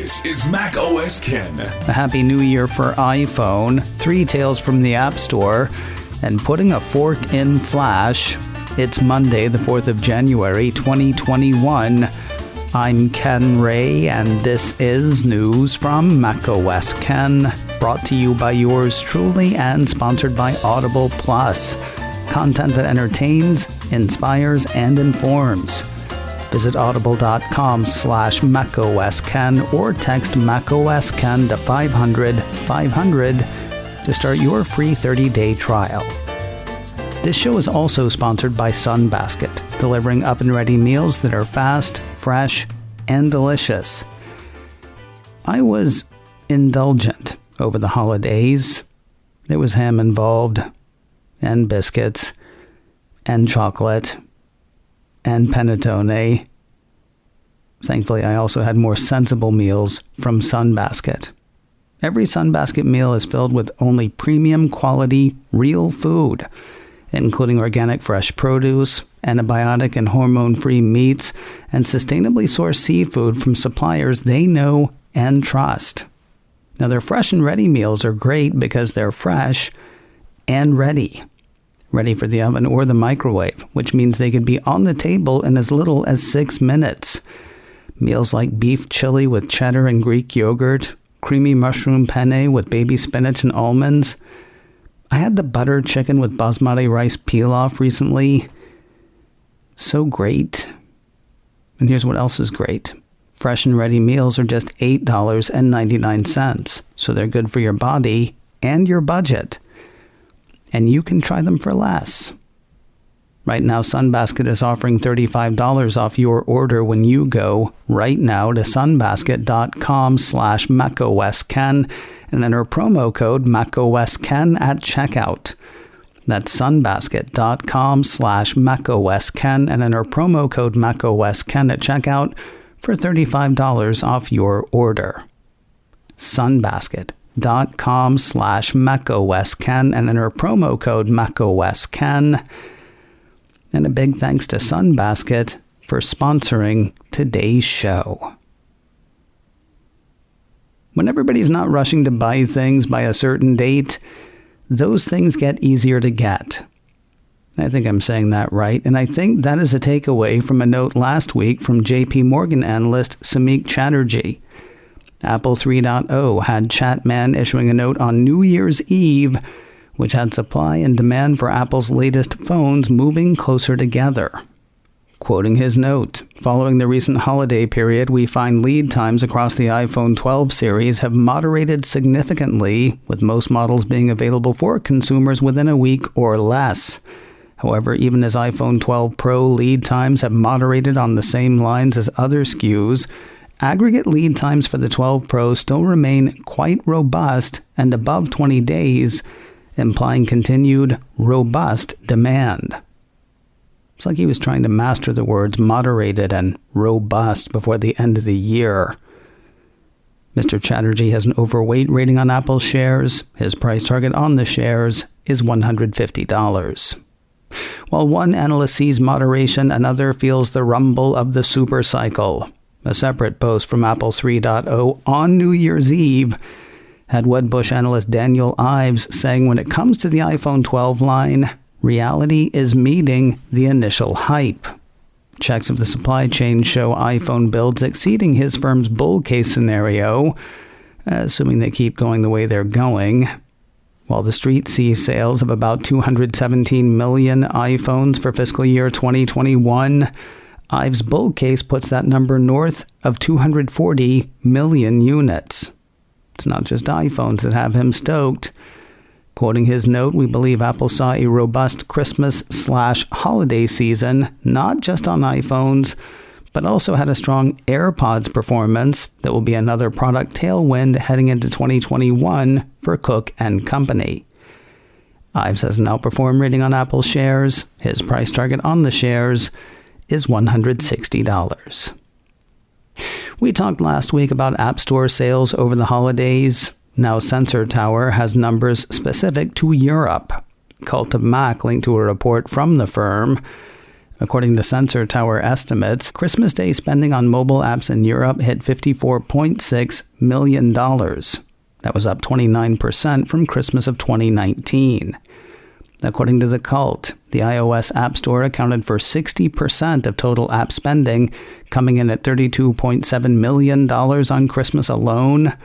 This is Mac OS Ken. A happy new year for iPhone, 3 tales from the App Store, and putting a fork in Flash. It's Monday, the 4th of January, 2021. I'm Ken Ray, and this is news from Mac OS Ken, brought to you by yours truly and sponsored by AudiblePlus. Content that entertains, inspires, and informs. Visit audible.com/macosken or text macosken to 500 to start your free 30-day trial. This show is also sponsored by Sunbasket, delivering oven-ready meals that are fast, fresh, and delicious. I was indulgent over the holidays. There was ham involved, and biscuits, and chocolate, and panettone. Thankfully, I also had more sensible meals from Sunbasket. Every Sunbasket meal is filled with only premium quality, real food, including organic fresh produce, antibiotic and hormone-free meats, and sustainably sourced seafood from suppliers they know and trust. Now, their fresh and ready meals are great because they're fresh and ready for the oven or the microwave, which means they could be on the table in as little as 6 minutes. Meals like beef chili with cheddar and Greek yogurt, creamy mushroom penne with baby spinach and almonds. I had the butter chicken with basmati rice pilaf recently. So great. And here's what else is great. Fresh and ready meals are just $8.99, so they're good for your body and your budget. And you can try them for less. Right now, Sunbasket is offering $35 off your order when you go right now to sunbasket.com/macosken and enter promo code macosken at checkout. That's sunbasket.com/macosken and enter promo code macosken at checkout for $35 off your order. sunbasket.com/macosken and enter promo code macosken. And a big thanks to Sunbasket for sponsoring today's show. When everybody's not rushing to buy things by a certain date, those things get easier to get. I think I'm saying that right, and I think that is a takeaway from a note last week from JP Morgan analyst Samik Chatterjee. Apple 3.0 had Chatman issuing a note on New Year's Eve, which had supply and demand for Apple's latest phones moving closer together. Quoting his note, following the recent holiday period, we find lead times across the iPhone 12 series have moderated significantly, with most models being available for consumers within a week or less. However, even as iPhone 12 Pro lead times have moderated on the same lines as other SKUs, aggregate lead times for the 12 Pro still remain quite robust and above 20 days, implying continued robust demand. It's like he was trying to master the words moderated and robust before the end of the year. Mr. Chatterjee has an overweight rating on Apple shares. His price target on the shares is $150. While one analyst sees moderation, another feels the rumble of the SuperCycle. A separate post from Apple 3.0 on New Year's Eve had Wedbush analyst Daniel Ives saying when it comes to the iPhone 12 line, reality is meeting the initial hype. Checks of the supply chain show iPhone builds exceeding his firm's bull case scenario, assuming they keep going the way they're going. While the street sees sales of about 217 million iPhones for fiscal year 2021, Ives' bull case puts that number north of 240 million units. It's not just iPhones that have him stoked. Quoting his note, we believe Apple saw a robust Christmas/holiday season, not just on iPhones, but also had a strong AirPods performance that will be another product tailwind heading into 2021 for Cook and Company. Ives has an outperform rating on Apple shares. His price target on the shares is $160. We talked last week about App Store sales over the holidays. Now Sensor Tower has numbers specific to Europe. Cult of Mac linked to a report from the firm. According to Sensor Tower estimates, Christmas Day spending on mobile apps in Europe hit $54.6 million. That was up 29% from Christmas of 2019. According to The Cult, the iOS App Store accounted for 60% of total app spending, coming in at $32.7 million on Christmas alone.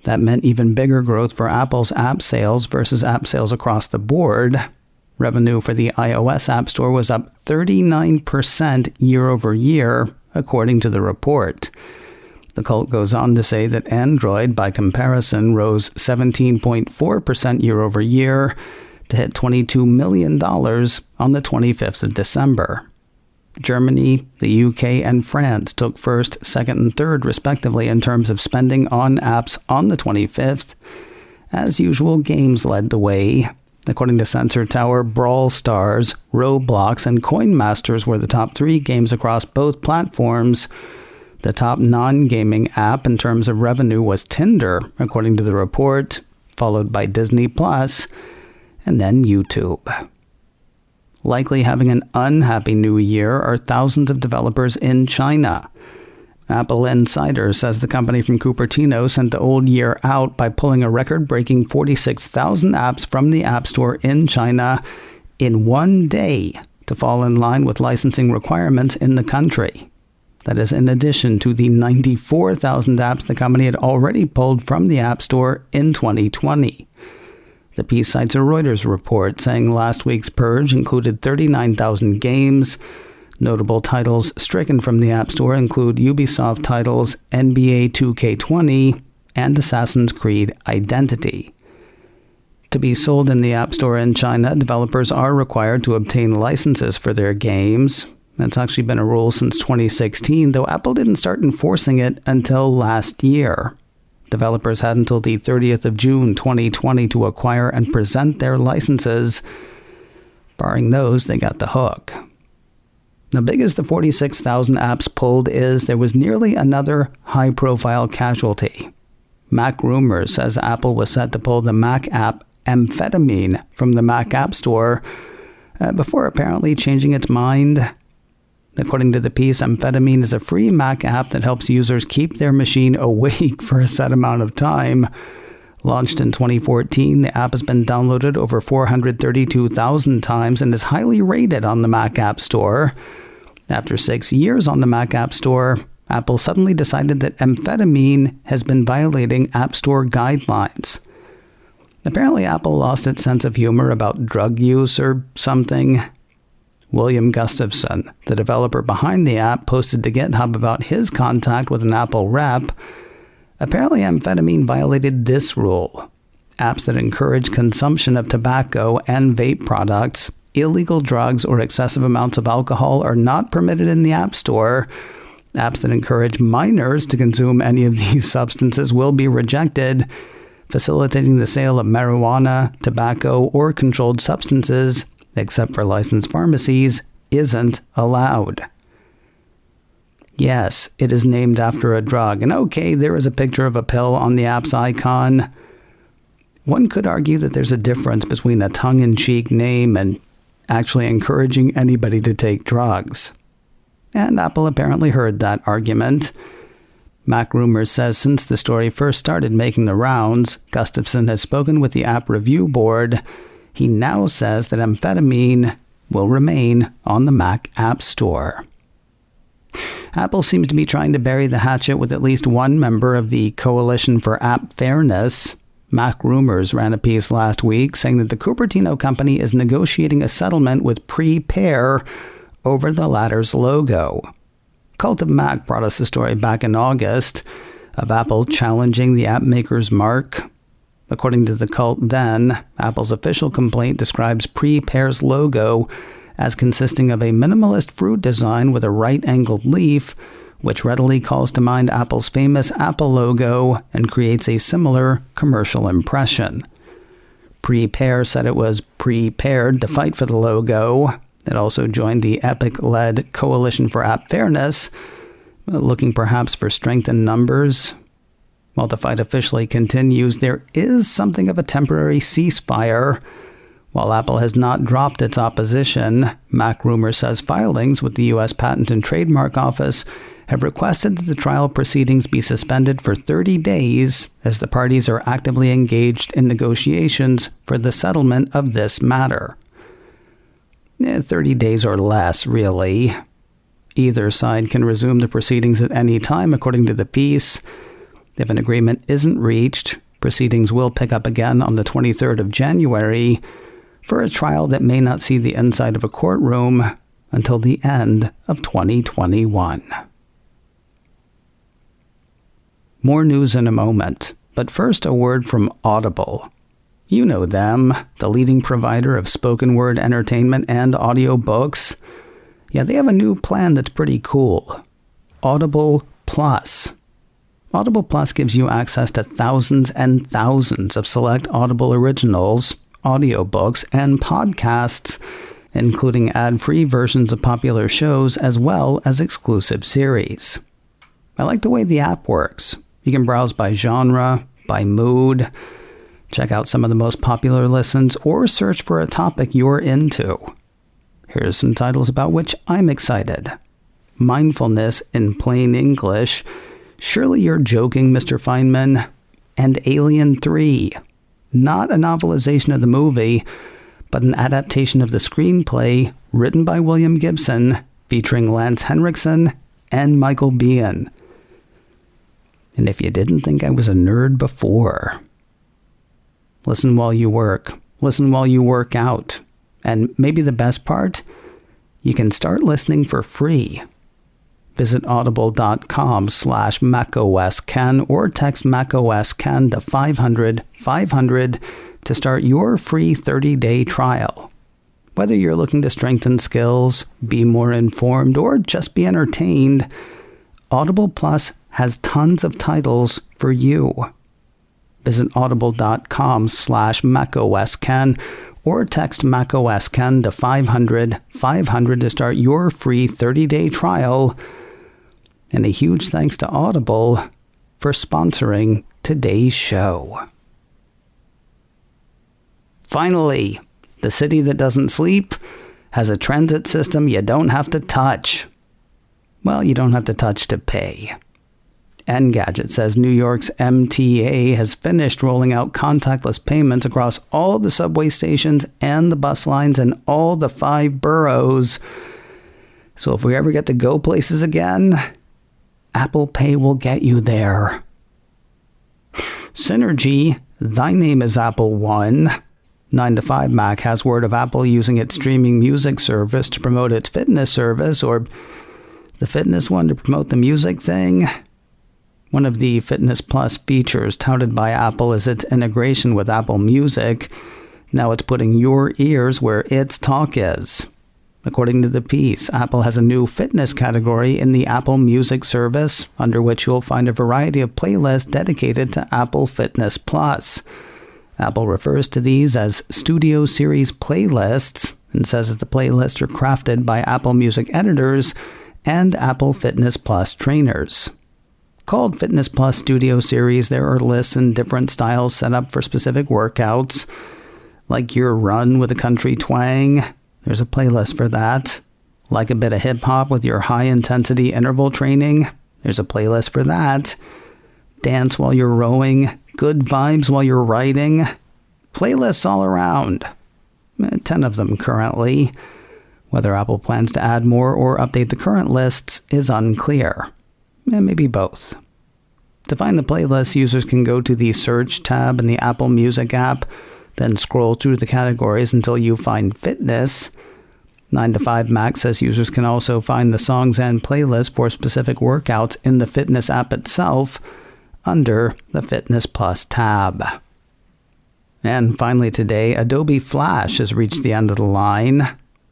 That meant even bigger growth for Apple's app sales versus app sales across the board. Revenue for the iOS App Store was up 39% year over year, according to the report. The Cult goes on to say that Android, by comparison, rose 17.4% year over year to hit $22 million on the 25th of December. Germany, the UK, and France took first, second, and third, respectively, in terms of spending on apps on the 25th. As usual, games led the way. According to Sensor Tower, Brawl Stars, Roblox, and Coin Masters were the top 3 games across both platforms. The top non-gaming app in terms of revenue was Tinder, according to the report, followed by Disney Plus, and then YouTube. Likely having an unhappy new year are thousands of developers in China. Apple Insider says the company from Cupertino sent the old year out by pulling a record-breaking 46,000 apps from the App Store in China in one day to fall in line with licensing requirements in the country. That is in addition to the 94,000 apps the company had already pulled from the App Store in 2020. The piece cites a Reuters report saying last week's purge included 39,000 games. Notable titles stricken from the App Store include Ubisoft titles NBA 2K20 and Assassin's Creed Identity. To be sold in the App Store in China, developers are required to obtain licenses for their games. That's actually been a rule since 2016, though Apple didn't start enforcing it until last year. Developers had until the 30th of June 2020 to acquire and present their licenses. Barring those, they got the hook. Now, big as the 46,000 apps pulled is, there was nearly another high-profile casualty. Mac Rumors says Apple was set to pull the Mac app Amphetamine from the Mac App Store before apparently changing its mind. According to the piece, Amphetamine is a free Mac app that helps users keep their machine awake for a set amount of time. Launched in 2014, the app has been downloaded over 432,000 times and is highly rated on the Mac App Store. After 6 years on the Mac App Store, Apple suddenly decided that Amphetamine has been violating App Store guidelines. Apparently, Apple lost its sense of humor about drug use or something. William Gustafson, the developer behind the app, posted to GitHub about his contact with an Apple rep. Apparently, Amphetamine violated this rule. Apps that encourage consumption of tobacco and vape products, illegal drugs, or excessive amounts of alcohol are not permitted in the App Store. Apps that encourage minors to consume any of these substances will be rejected. Facilitating the sale of marijuana, tobacco, or controlled substances, except for licensed pharmacies, isn't allowed. Yes, it is named after a drug. And okay, there is a picture of a pill on the app's icon. One could argue that there's a difference between a tongue-in-cheek name and actually encouraging anybody to take drugs. And Apple apparently heard that argument. Mac Rumors says since the story first started making the rounds, Gustafson has spoken with the App Review Board. He now says that Amphetamine will remain on the Mac App Store. Apple seems to be trying to bury the hatchet with at least one member of the Coalition for App Fairness. Mac Rumors ran a piece last week saying that the Cupertino company is negotiating a settlement with Prepear over the latter's logo. Cult of Mac brought us the story back in August of Apple challenging the app maker's mark. According to the Cult then, Apple's official complaint describes Prepear's logo as consisting of a minimalist fruit design with a right-angled leaf, which readily calls to mind Apple's famous Apple logo and creates a similar commercial impression. Prepear said it was prepared to fight for the logo. It also joined the Epic-led Coalition for App Fairness, looking perhaps for strength in numbers. While the fight officially continues, there is something of a temporary ceasefire. While Apple has not dropped its opposition, MacRumors says filings with the U.S. Patent and Trademark Office have requested that the trial proceedings be suspended for 30 days as the parties are actively engaged in negotiations for the settlement of this matter. 30 days or less, really. Either side can resume the proceedings at any time, according to the piece. If an agreement isn't reached, proceedings will pick up again on the 23rd of January for a trial that may not see the inside of a courtroom until the end of 2021. More news in a moment, but first a word from Audible. You know them, the leading provider of spoken word entertainment and audiobooks. Yeah, they have a new plan that's pretty cool. AudiblePlus. AudiblePlus gives you access to thousands and thousands of select Audible originals, audiobooks, and podcasts, including ad-free versions of popular shows as well as exclusive series. I like the way the app works. You can browse by genre, by mood, check out some of the most popular listens, or search for a topic you're into. Here's some titles about which I'm excited. Mindfulness in Plain English, Surely You're Joking, Mr. Feynman, and Alien 3. Not a novelization of the movie, but an adaptation of the screenplay written by William Gibson, featuring Lance Henriksen and Michael Biehn. And if you didn't think I was a nerd before, listen while you work. Listen while you work out. And maybe the best part, you can start listening for free. Visit audible.com/macosken or text macosken to 500 to start your free 30-day trial. Whether you're looking to strengthen skills, be more informed, or just be entertained, Audible Plus has tons of titles for you. Visit audible.com/macosken or text macosken to 500 to start your free 30-day trial. And a huge thanks to Audible for sponsoring today's show. Finally, the city that doesn't sleep has a transit system you don't have to touch. Well, you don't have to touch to pay. Engadget says New York's MTA has finished rolling out contactless payments across all the subway stations and the bus lines in all the 5 boroughs. So if we ever get to go places again, Apple Pay will get you there. Synergy, thy name is Apple One. 9 to 5 Mac has word of Apple using its streaming music service to promote its fitness service, or the fitness one to promote the music thing. One of the Fitness Plus features touted by Apple is its integration with Apple Music. Now it's putting your ears where its talk is. According to the piece, Apple has a new fitness category in the Apple Music service, under which you'll find a variety of playlists dedicated to Apple Fitness Plus. Apple refers to these as Studio Series playlists and says that the playlists are crafted by Apple Music editors and Apple Fitness Plus trainers. Called Fitness Plus Studio Series, there are lists in different styles set up for specific workouts, like your run with a country twang. There's a playlist for that. Like a bit of hip-hop with your high-intensity interval training. There's a playlist for that. Dance while you're rowing. Good vibes while you're riding. Playlists all around. 10 of them currently. Whether Apple plans to add more or update the current lists is unclear. Maybe both. To find the playlist, users can go to the Search tab in the Apple Music app, then scroll through the categories until you find Fitness. 9 to 5 Mac says users can also find the songs and playlists for specific workouts in the Fitness app itself under the Fitness Plus tab. And finally today, Adobe Flash has reached the end of the line.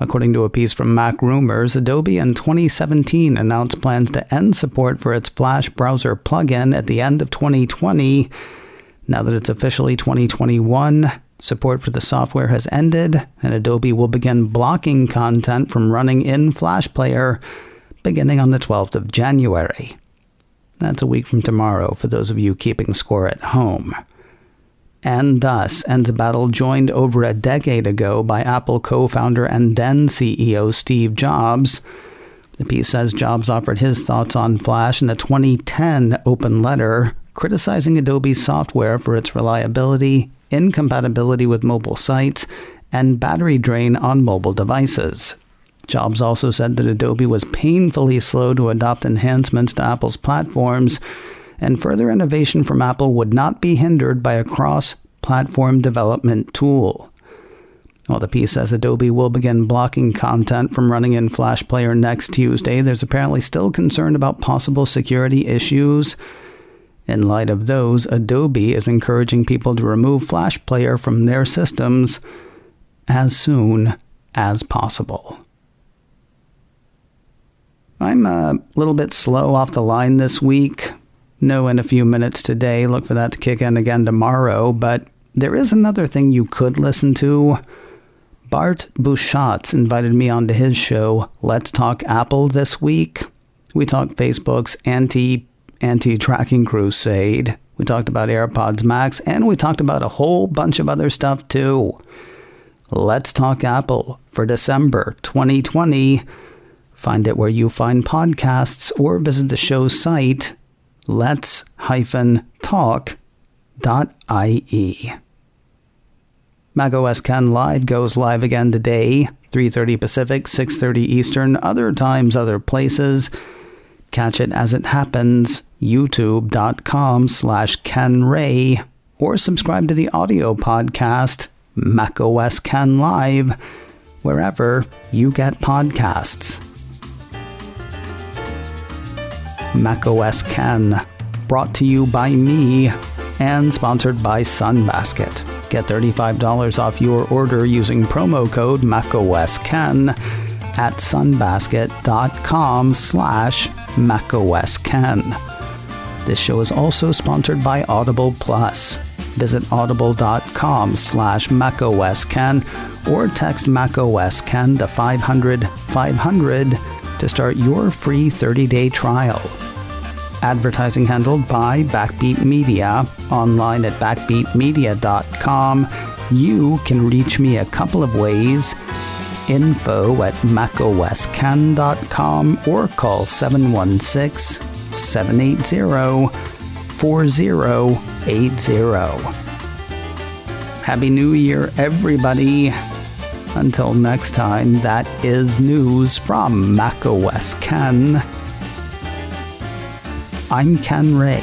According to a piece from MacRumors, Adobe in 2017 announced plans to end support for its Flash browser plugin at the end of 2020. Now that it's officially 2021, support for the software has ended, and Adobe will begin blocking content from running in Flash Player beginning on the 12th of January. That's a week from tomorrow for those of you keeping score at home. and thus ends a battle joined over a decade ago by Apple co-founder and then CEO Steve Jobs. The piece says Jobs offered his thoughts on Flash in a 2010 open letter, criticizing Adobe's software for its reliability, incompatibility with mobile sites, and battery drain on mobile devices. Jobs also said that Adobe was painfully slow to adopt enhancements to Apple's platforms, and further innovation from Apple would not be hindered by a cross-platform development tool. While the piece says Adobe will begin blocking content from running in Flash Player next Tuesday, there's apparently still concern about possible security issues. In light of those, Adobe is encouraging people to remove Flash Player from their systems as soon as possible. I'm a little bit slow off the line this week. No in a few minutes today. Look for that to kick in again tomorrow. But there is another thing you could listen to. Bart Busschots invited me onto his show, Let's Talk Apple, this week. We talked Facebook's anti-tracking crusade. We talked about AirPods Max, and we talked about a whole bunch of other stuff too. Let's Talk Apple for December 2020. Find it where you find podcasts or visit the show's site, lets-talk.ie. macOS Ken Live goes live again today, 3:30 Pacific, 6:30 Eastern, other times, other places. Catch it as it happens, youtube.com/KenRay, or subscribe to the audio podcast, macOS Ken Live, wherever you get podcasts. macOS Ken, brought to you by me and sponsored by Sunbasket. Get $35 off your order using promo code macOSKen at sunbasket.com/macOSKen. This show is also sponsored by AudiblePlus. Visit audible.com/macOSKen or text macOSKen to 500-500 to start your free 30-day trial. Advertising handled by Backbeat Media, online at backbeatmedia.com. You can reach me a couple of ways. info@macosken.com or call 716-780-4080. Happy New Year, everybody. Until next time, that is news from macOS Ken. I'm Ken Ray.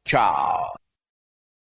Ciao.